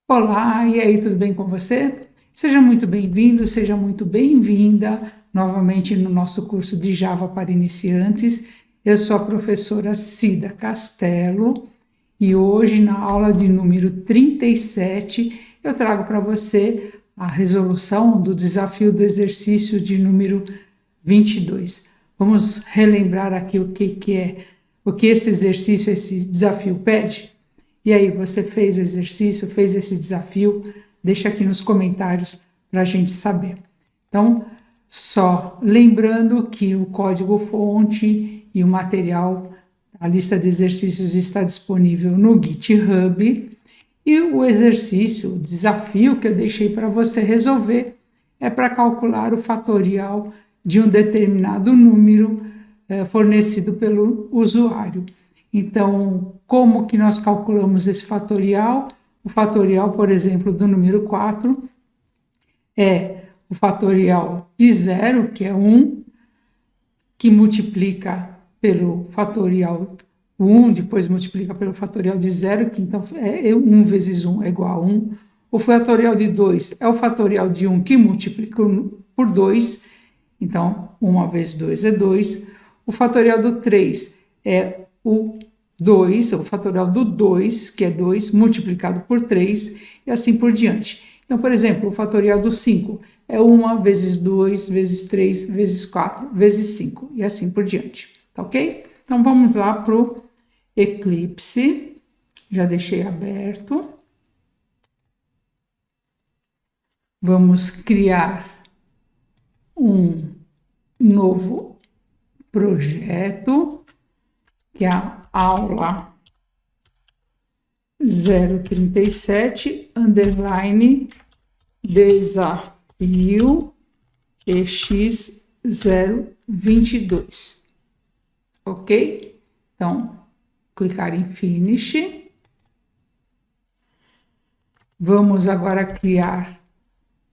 Olá, e aí, tudo bem com você? Seja muito bem-vindo, seja muito bem-vinda novamente no nosso curso de Java para iniciantes. Eu sou a professora Cida Castelo e hoje, na aula de número 37, eu trago para você a resolução do desafio do exercício de número 22. Vamos relembrar aqui o que esse exercício, esse desafio pede? E aí, você fez o exercício, fez esse desafio? Deixa aqui nos comentários para a gente saber. Então, só lembrando que o código-fonte e o material, a lista de exercícios está disponível no GitHub. E o exercício, o desafio que eu deixei para você resolver é para calcular o fatorial de um determinado número fornecido pelo usuário. Então, como que nós calculamos esse fatorial? O fatorial, por exemplo, do número 4 é o fatorial de 0, que é 1, que multiplica pelo fatorial 1, depois multiplica pelo fatorial de 0, que então é 1 vezes 1 é igual a 1. O fatorial de 2 é o fatorial de 1 que multiplica por 2, então 1 vezes 2 é 2. O fatorial do 3 é o 2, o fatorial do 2, que é 2, multiplicado por 3, e assim por diante. Então, por exemplo, o fatorial do 5 é 1 vezes 2, vezes 3, vezes 4, vezes 5, e assim por diante, tá ok? Então, vamos lá para o Eclipse, já deixei aberto. Vamos criar um novo projeto, que é a aula 037, underline, desafio EX022, ok? Então, clicar em Finish. Vamos agora criar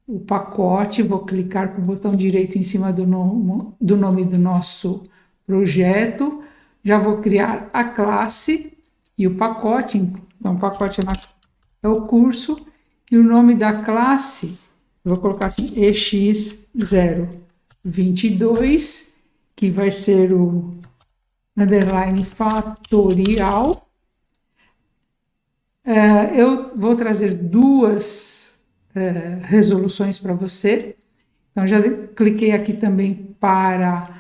o pacote, vou clicar com o botão direito em cima do nome do nosso projeto. Já vou criar a classe e o pacote. Então, o pacote é o curso e o nome da classe, eu vou colocar assim, EX022, que vai ser o underline fatorial. Eu vou trazer duas resoluções para você. Então, já cliquei aqui também para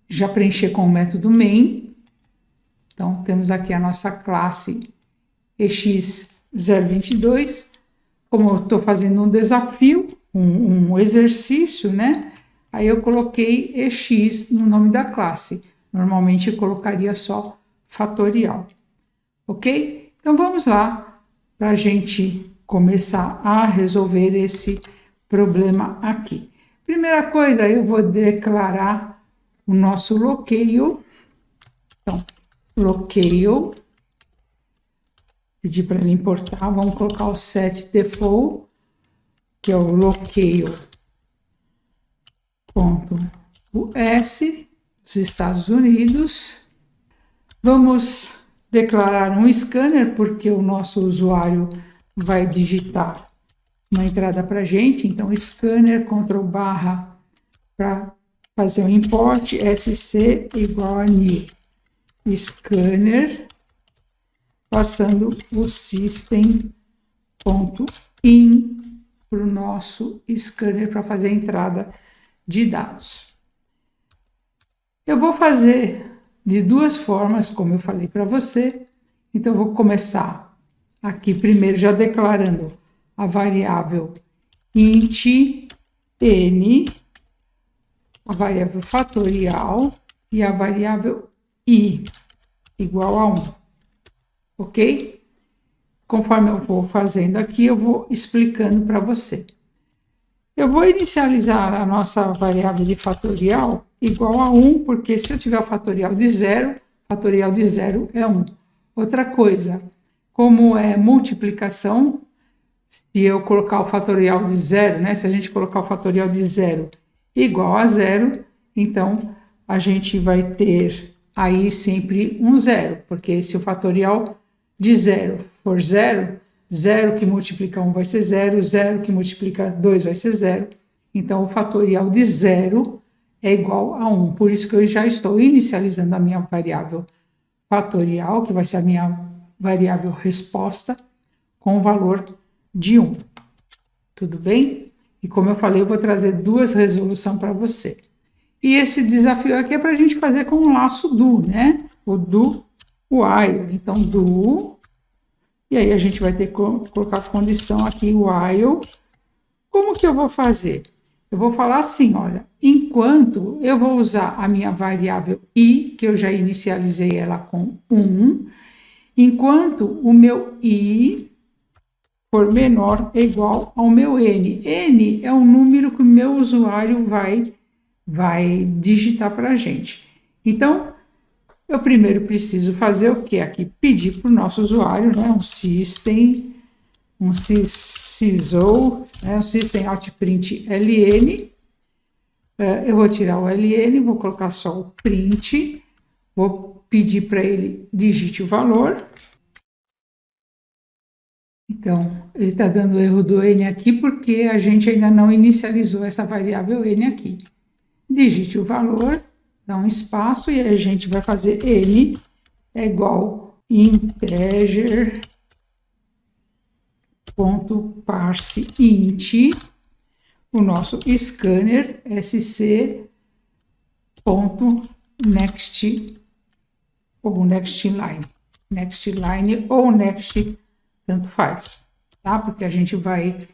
já preencher com o método main. Então, temos aqui a nossa classe EX022. Como eu estou fazendo um desafio, um exercício, né? Aí eu coloquei EX no nome da classe. Normalmente eu colocaria só fatorial. Ok? Então, vamos lá para a gente começar a resolver esse problema aqui. Primeira coisa, eu vou declarar o nosso local. Então, local, pedir para ele importar, vamos colocar o set default, que é o local.us, dos Estados Unidos. Vamos declarar um scanner, porque o nosso usuário vai digitar uma entrada para a gente, então scanner, Ctrl+ para fazer o import, sc igual a new, scanner, passando o system.in para o nosso scanner para fazer a entrada de dados. Eu vou fazer de duas formas, como eu falei para você. Então, eu vou começar aqui primeiro já declarando a variável int n, a variável fatorial e a variável i igual a 1, ok? Conforme eu vou fazendo aqui, eu vou explicando para você. Eu vou inicializar a nossa variável de fatorial igual a 1, porque se eu tiver o fatorial de 0 é 1. Outra coisa, como é multiplicação, se eu colocar o fatorial de 0, né? Se a gente colocar o fatorial de 0 igual a 0, então a gente vai ter aí sempre um 0, porque se o fatorial de 0 for 0, 0 que multiplica 1 vai ser 0, 0 que multiplica 2 vai ser 0. Então, o fatorial de 0 é igual a 1. Por isso que eu já estou inicializando a minha variável fatorial, que vai ser a minha variável resposta, com o valor de 1. Tudo bem? E como eu falei, eu vou trazer duas resoluções para você. E esse desafio aqui é para a gente fazer com o laço do, né? O do while. Então, do. E aí a gente vai ter que colocar a condição aqui, while. Como que eu vou fazer? Eu vou falar assim, olha, enquanto eu vou usar a minha variável i, que eu já inicializei ela com 1, enquanto o meu i for menor ou igual ao meu n. N é o número que o meu usuário vai digitar para a gente. Então, eu primeiro preciso fazer o que aqui? Pedir para o nosso usuário, né, um system out print ln. Eu vou tirar o ln, vou colocar só o print, vou pedir para ele digite o valor. Então, ele está dando erro do n aqui porque a gente ainda não inicializou essa variável n aqui. Digite o valor, dá um espaço e aí a gente vai fazer n é igual integer.parseInt, o nosso scanner sc.next ou nextLine. Nextline ou next, tanto faz, tá? Porque a gente vai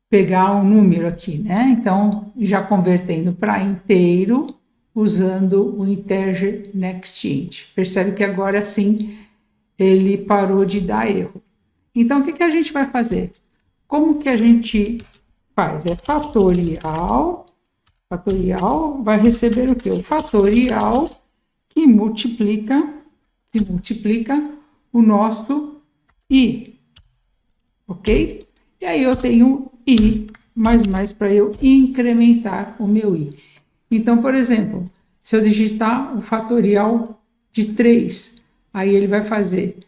pegar um número aqui, né? Então, já convertendo para inteiro, usando o integer nextInt. Percebe que agora sim ele parou de dar erro. Então, o que a gente vai fazer? Como que a gente faz? É fatorial vai receber o quê? O fatorial que multiplica o nosso i, ok? E aí eu tenho i mais para eu incrementar o meu i. Então, por exemplo, se eu digitar o fatorial de 3, aí ele vai fazer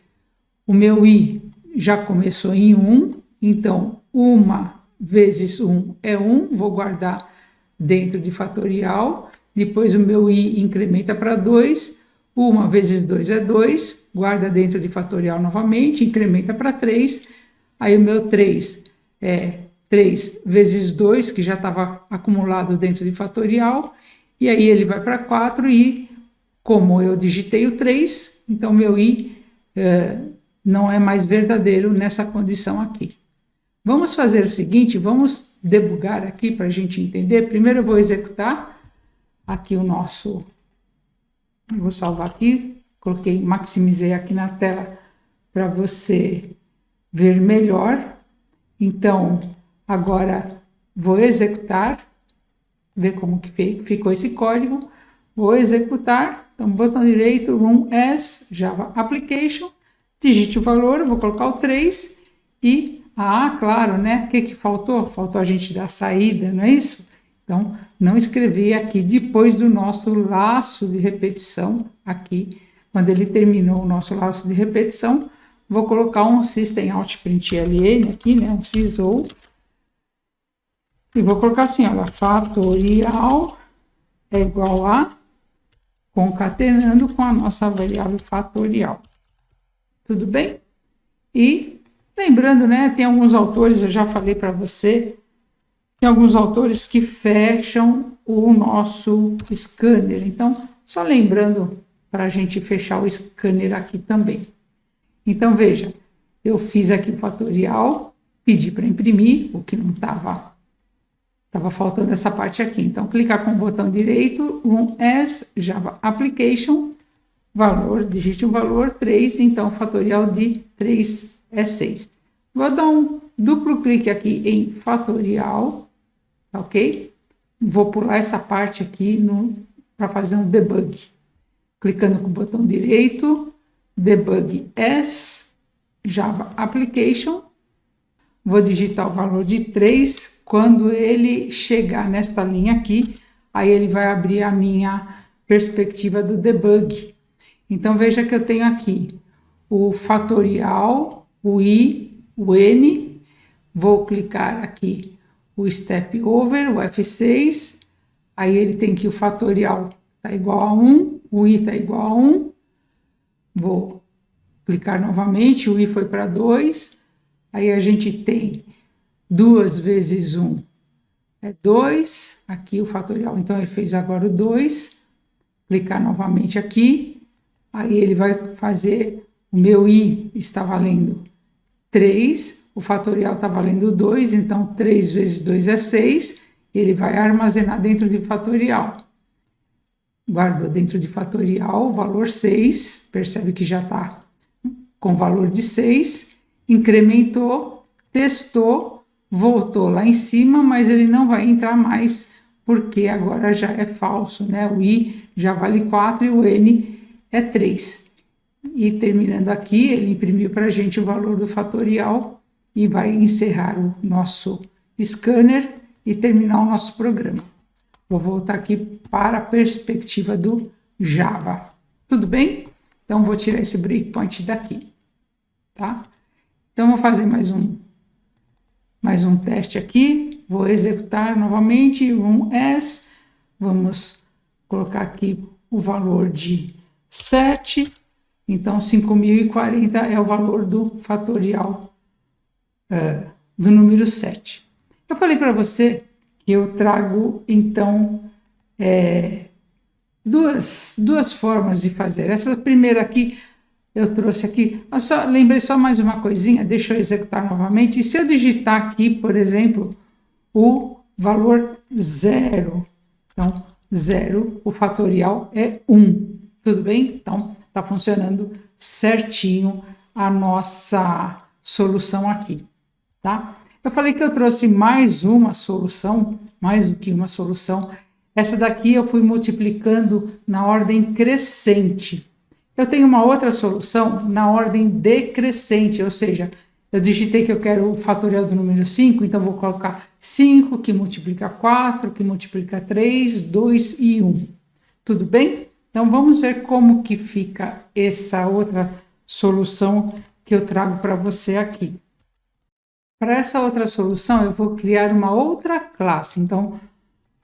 o meu i já começou em 1, então 1 vezes 1 é 1, vou guardar dentro de fatorial, depois o meu i incrementa para 2, 1 vezes 2 é 2, guarda dentro de fatorial novamente, incrementa para 3, aí o meu 3 é 3 vezes 2, que já estava acumulado dentro de fatorial, e aí ele vai para 4 e, como eu digitei o 3, então meu i não é mais verdadeiro nessa condição aqui. Vamos fazer o seguinte, vamos debugar aqui para a gente entender. Primeiro eu vou executar aqui o nosso... Vou salvar aqui, maximizei aqui na tela para você ver melhor. Então, agora vou executar, ver como que ficou esse código. Vou executar, então botão direito, Run as Java Application, digite o valor, vou colocar o 3 e, claro, né, o que faltou? Faltou a gente dar saída, não é isso? Então, não escrevi aqui depois do nosso laço de repetição, aqui, quando ele terminou o nosso laço de repetição, vou colocar um system out print ln aqui, né, um sysou, e vou colocar assim, olha, fatorial é igual a, concatenando com a nossa variável fatorial. Tudo bem? E lembrando, né, tem alguns autores, eu já falei para você, tem alguns autores que fecham o nosso scanner. Então, só lembrando para a gente fechar o scanner aqui também. Então, veja, eu fiz aqui o fatorial, pedi para imprimir, o que não estava faltando essa parte aqui. Então, clicar com o botão direito, Run as Java Application, valor, digite o valor 3, então o fatorial de 3 é 6. Vou dar um duplo clique aqui em fatorial, ok? Vou pular essa parte aqui para fazer um debug. Clicando com o botão direito, debug as Java Application, vou digitar o valor de 3, quando ele chegar nesta linha aqui, aí ele vai abrir a minha perspectiva do debug. Então, veja que eu tenho aqui o fatorial, o i, o N, vou clicar aqui o Step Over, o F6, aí ele tem que o fatorial está igual a 1, o I está igual a 1, vou clicar novamente, o I foi para 2, aí a gente tem 2 vezes 1 é 2, aqui o fatorial, então ele fez agora o 2, clicar novamente aqui, aí ele vai fazer, o meu I está valendo 3, o fatorial está valendo 2, então 3 vezes 2 é 6, ele vai armazenar dentro de fatorial. Guardou dentro de fatorial o valor 6, percebe que já está com valor de 6, incrementou, testou, voltou lá em cima, mas ele não vai entrar mais, porque agora já é falso, né? O I já vale 4 e o N é 3. E terminando aqui, ele imprimiu para a gente o valor do fatorial e vai encerrar o nosso scanner e terminar o nosso programa. Vou voltar aqui para a perspectiva do Java. Tudo bem? Então, vou tirar esse breakpoint daqui, tá? Então, vou fazer mais um teste aqui. Vou executar novamente um S. Vamos colocar aqui o valor de 7. Então, 5.040 é o valor do fatorial do número 7. Eu falei para você que eu trago, então, duas formas de fazer. Essa primeira aqui, eu trouxe aqui, lembrei só mais uma coisinha, deixa eu executar novamente. E se eu digitar aqui, por exemplo, o valor 0, então, 0, o fatorial é 1, tudo bem? Então, está funcionando certinho a nossa solução aqui, tá? Eu falei que eu trouxe mais uma solução, mais do que uma solução. Essa daqui eu fui multiplicando na ordem crescente. Eu tenho uma outra solução na ordem decrescente, ou seja, eu digitei que eu quero o fatorial do número 5, então vou colocar 5, que multiplica 4, que multiplica 3, 2 e 1. Tudo bem? Então, vamos ver como que fica essa outra solução que eu trago para você aqui. Para essa outra solução, eu vou criar uma outra classe. Então,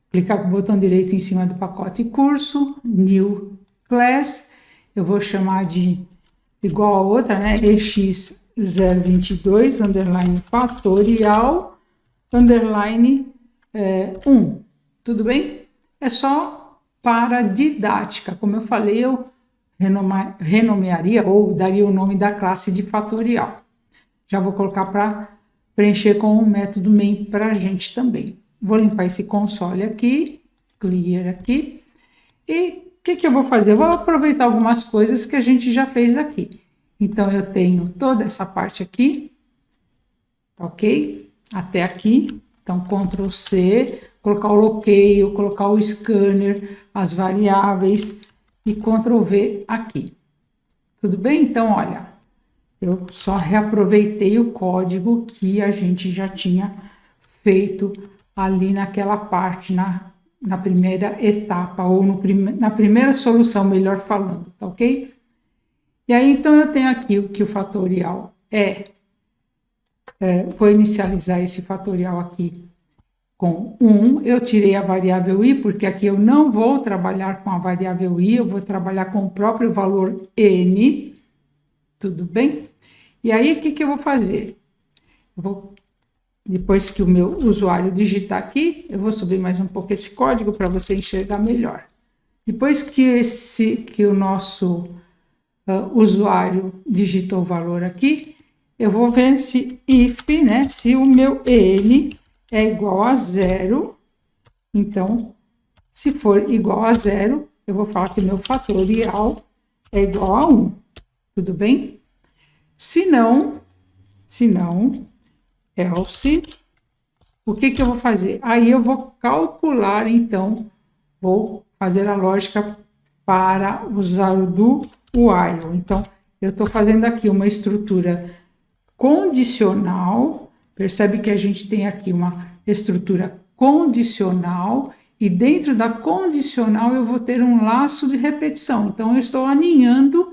clicar com o botão direito em cima do pacote curso, New Class, eu vou chamar de igual a outra, né? EX022, underline fatorial, underline 1. Tudo bem? É só para didática. Como eu falei, eu renomearia ou daria o nome da classe de fatorial. Já vou colocar para preencher com o método main para a gente também. Vou limpar esse console aqui, clear aqui. E o que eu vou fazer? Eu vou aproveitar algumas coisas que a gente já fez aqui. Então, eu tenho toda essa parte aqui, ok? Até aqui. Então, Ctrl C, colocar o bloqueio, colocar o scanner, as variáveis e Ctrl V aqui. Tudo bem? Então, olha, eu só reaproveitei o código que a gente já tinha feito ali naquela parte, na primeira etapa, ou na primeira solução, melhor falando, tá ok? E aí, então, eu tenho aqui o que o fatorial vou inicializar esse fatorial aqui com 1, eu tirei a variável i, porque aqui eu não vou trabalhar com a variável i, eu vou trabalhar com o próprio valor n, tudo bem? E aí, o que eu vou fazer? Depois que o meu usuário digitar aqui, eu vou subir mais um pouco esse código para você enxergar melhor. Depois que o nosso usuário digitou o valor aqui, eu vou ver se if, né, se o meu n é igual a 0, então, se for igual a 0, eu vou falar que meu fatorial é igual a 1, tudo bem? Se não, else, o que eu vou fazer? Aí eu vou calcular, então, vou fazer a lógica para usar o do while. Então, eu estou fazendo aqui uma estrutura condicional, percebe que a gente tem aqui uma estrutura condicional, e dentro da condicional eu vou ter um laço de repetição. Então, eu estou aninhando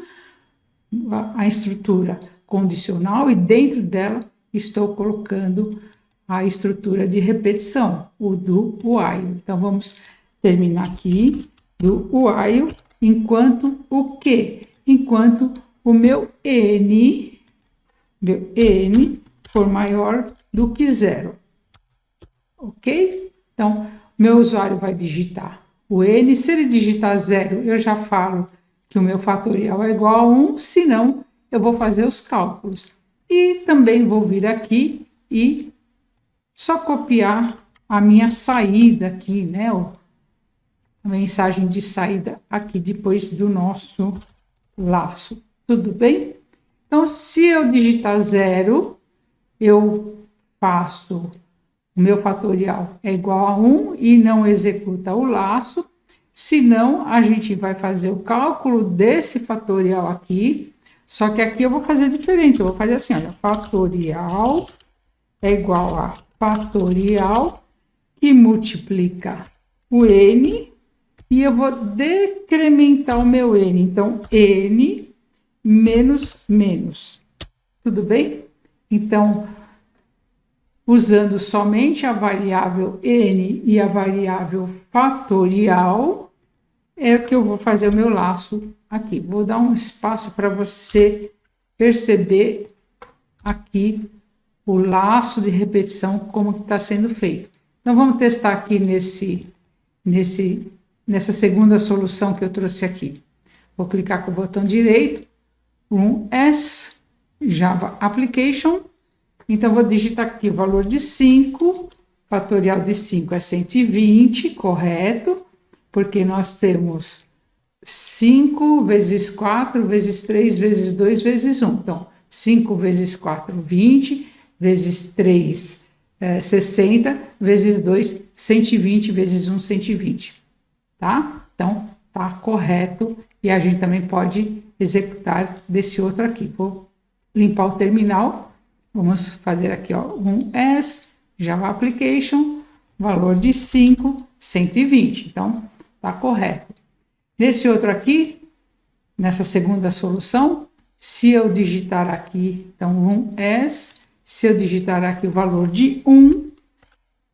a estrutura condicional, e dentro dela estou colocando a estrutura de repetição, o do while. Então, vamos terminar aqui do while, enquanto o quê? Enquanto o meu N for maior do que 0. Ok? Então, meu usuário vai digitar o N. Se ele digitar 0, eu já falo que o meu fatorial é igual a 1, senão eu vou fazer os cálculos. E também vou vir aqui e só copiar a minha saída aqui, né? A mensagem de saída aqui depois do nosso laço. Tudo bem? Então, se eu digitar 0, eu faço o meu fatorial é igual a 1 e não executa o laço. Senão, a gente vai fazer o cálculo desse fatorial aqui. Só que aqui eu vou fazer diferente. Eu vou fazer assim, olha, fatorial é igual a fatorial que multiplica o N. E eu vou decrementar o meu N. Então, N menos menos. Tudo bem? Então, usando somente a variável N e a variável fatorial, é o que eu vou fazer o meu laço aqui. Vou dar um espaço para você perceber aqui o laço de repetição, como que está sendo feito. Então, vamos testar aqui nessa segunda solução que eu trouxe aqui. Vou clicar com o botão direito, S, Java Application. Então, vou digitar aqui o valor de 5, fatorial de 5 é 120, correto? Porque nós temos 5 vezes 4, vezes 3, vezes 2, vezes 1. Então, 5 vezes 4, 20, vezes 3, 60, vezes 2, 120, vezes 1, 120. Tá? Então, tá correto. E a gente também pode executar desse outro aqui. Vou limpar o terminal. Vamos fazer aqui, ó, S, Java Application, valor de 5, 120. Então, tá correto. Nesse outro aqui, nessa segunda solução, se eu digitar aqui, então, S, se eu digitar aqui o valor de 1,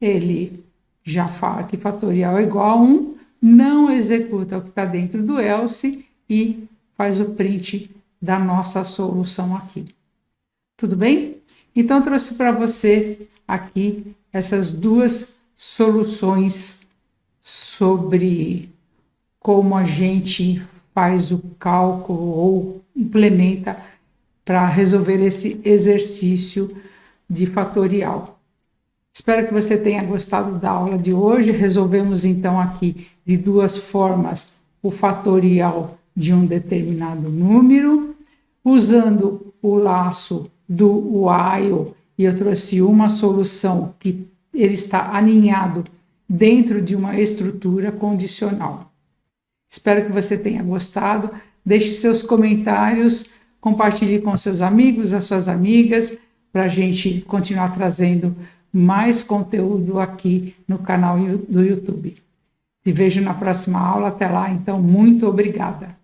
ele já fala que fatorial é igual a 1, não executa o que está dentro do else e faz o print da nossa solução aqui. Tudo bem? Então, eu trouxe para você aqui essas duas soluções sobre como a gente faz o cálculo ou implementa para resolver esse exercício de fatorial. Espero que você tenha gostado da aula de hoje. Resolvemos então aqui de duas formas o fatorial de um determinado número, usando o laço do while, e eu trouxe uma solução que ele está aninhado dentro de uma estrutura condicional. Espero que você tenha gostado. Deixe seus comentários, compartilhe com seus amigos, as suas amigas, para a gente continuar trazendo mais conteúdo aqui no canal do YouTube. Te vejo na próxima aula. Até lá, então, muito obrigada.